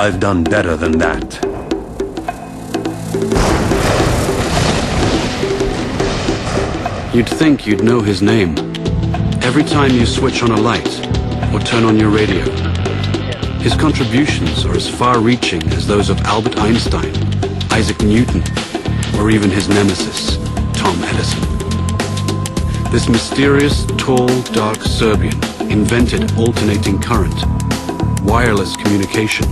I've done better than that. You'd think you'd know his name. Every time you switch on a light or turn on your radio, his contributions are as far-reaching as those of Albert Einstein, Isaac Newton, or even his nemesis, Tom Edison. This mysterious, tall, dark Serbian invented alternating current, wireless communication,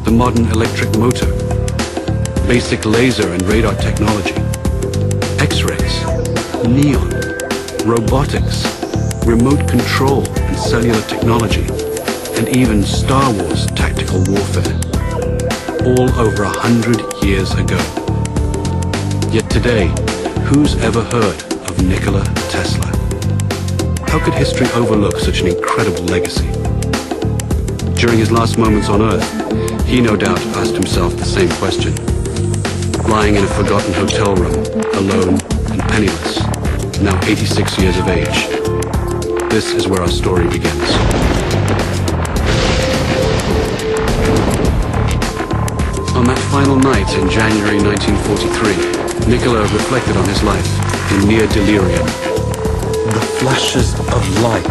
the modern electric motor, basic laser and radar technology, X-rays, neon, robotics, remote control and cellular technology, and even Star Wars tactical warfare, all over 100 years ago. Yet today, who's ever heard of Nikola Tesla? How could history overlook such an incredible legacy? During his last moments on Earth, he no doubt asked himself the same question. Lying in a forgotten hotel room, alone and penniless, now 86 years of age. This is where our story begins. On that final night in January 1943, Nikola reflected on his life in near delirium. The flashes of light.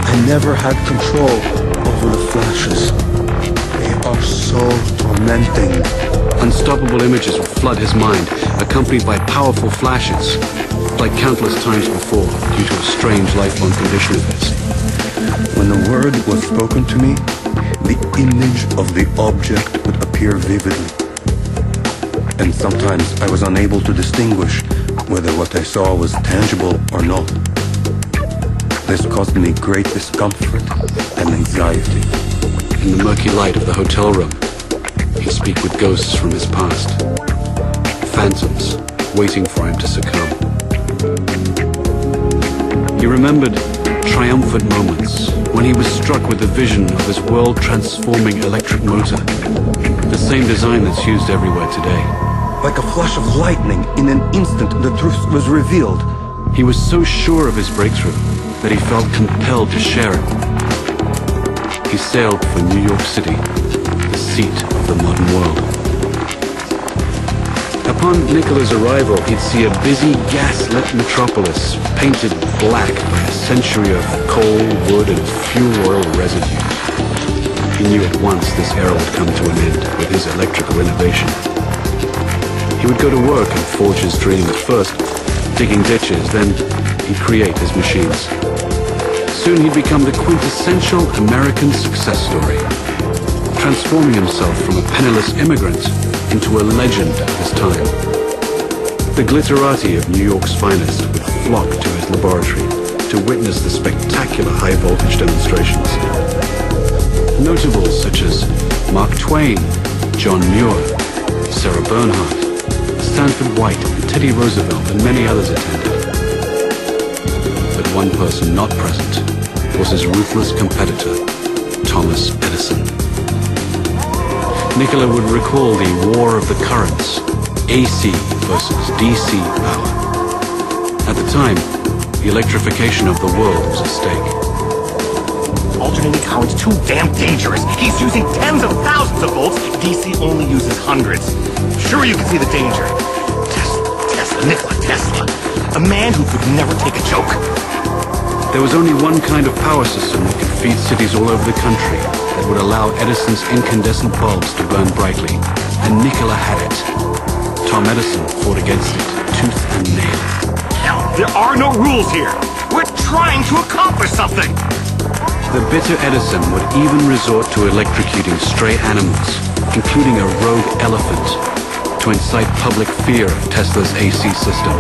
I never had control over the flashes. They are so tormenting. Unstoppable images would flood his mind, accompanied by powerful flashes, like countless times before, due to a strange lifelong condition of his. When the word was spoken to me, the image of the object would appear vividly. And sometimes I was unable to distinguish whether what I saw was tangible or not. This caused me great discomfort and anxiety. In the murky light of the hotel room, he'd speak with ghosts from his past, phantoms waiting for him to succumb. He remembered triumphant moments when he was struck with the vision of his world-transforming electric motor, the same design that's used everywhere today. Like a flash of lightning, in an instant the truth was revealed. He was so sure of his breakthrough that he felt compelled to share it. He sailed for New York City, the seat of the modern world. Upon Nikola's arrival, he'd see a busy, gas-lit metropolis painted black by a century of coal, wood, and fuel oil residue. He knew at once this era would come to an end with his electrical innovation. He would go to work and forge his dream, at first digging ditches, then he'd create his machines. Soon he'd become the quintessential American success story, transforming himself from a penniless immigrant into a legend of his time. The glitterati of New York's finest would flock to his laboratory, to witness the spectacular high-voltage demonstrations. Notables such as Mark Twain, John Muir, Sarah Bernhardt, Stanford White, Teddy Roosevelt, and many others attended. But one person not present was his ruthless competitor, Thomas Edison. Nikola would recall the war of the currents, AC versus DC power. At the time, the electrification of the world was at stake. Alternating current's too damn dangerous. He's using tens of thousands of volts. DC only uses hundreds. Sure, you can see the danger. Nikola Tesla. A man who could never take a joke. There was only one kind of power system that could feed cities all over the country that would allow Edison's incandescent bulbs to burn brightly, and Nikola had it. Tom Edison fought against it, tooth and nail. Hell, there are no rules here. We're trying to accomplish something. The bitter Edison would even resort to electrocuting stray animals, including a rogue elephant, to incite public fear of Tesla's AC system.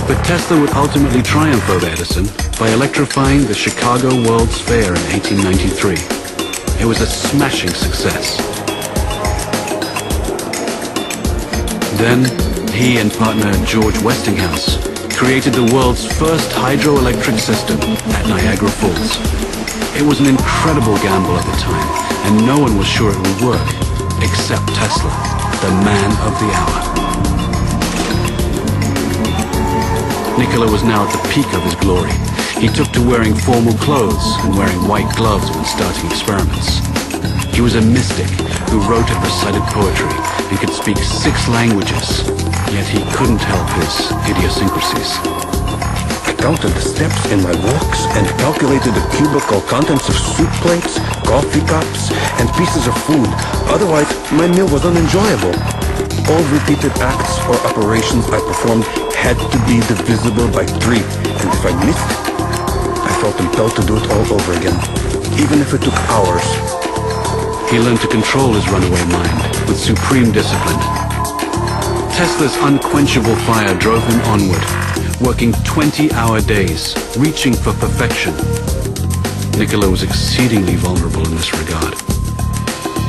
But Tesla would ultimately triumph over Edison by electrifying the Chicago World's Fair in 1893. It was a smashing success. Then, he and partner George Westinghouse created the world's first hydroelectric system at Niagara Falls. It was an incredible gamble at the time, and no one was sure it would work, except Tesla, the man of the hour. Nikola was now at the peak of his glory. He took to wearing formal clothes and wearing white gloves when starting experiments. He was a mystic who wrote and recited poetry and could speak 6 languages, yet he couldn't help his idiosyncrasies. I counted the steps in my walks and calculated the cubical contents of soup plates, coffee cups, and pieces of food. Otherwise, my meal was unenjoyable. All repeated acts or operations I performed had to be divisible by 3, and if I missed, I felt impelled to do it all over again, even if it took hours. He learned to control his runaway mind with supreme discipline. Tesla's unquenchable fire drove him onward, working 20-hour days, reaching for perfection. Nikola was exceedingly vulnerable in this regard.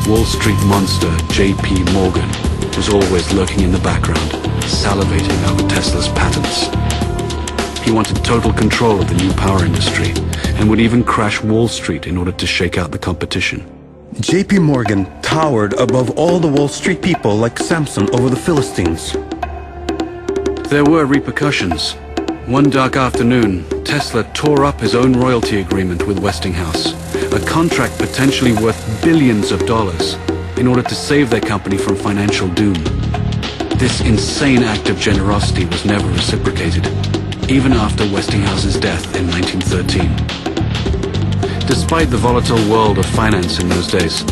Wall Street monster J.P. Morgan was always lurking in the background, salivating over Tesla's patents. He wanted total control of the new power industry and would even crash Wall Street in order to shake out the competition. J.P. Morgan towered above all the Wall Street people like Samson over the Philistines. There were repercussions. One dark afternoon, Tesla tore up his own royalty agreement with Westinghouse, a contract potentially worth billions of dollars, in order to save their company from financial doom. This insane act of generosity was never reciprocated, even after Westinghouse's death in 1913. Despite the volatile world of finance in those days,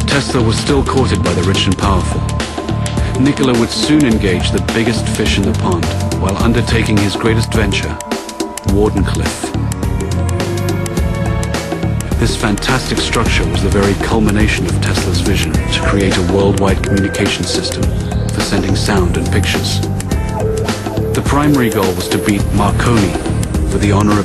Tesla was still courted by the rich and powerful. Nikola would soon engage the biggest fish in the pond while undertaking his greatest venture, Wardenclyffe. This fantastic structure was the very culmination of Tesla's vision to create a worldwide communication system for sending sound and pictures. The primary goal was to beat Marconi for the honor of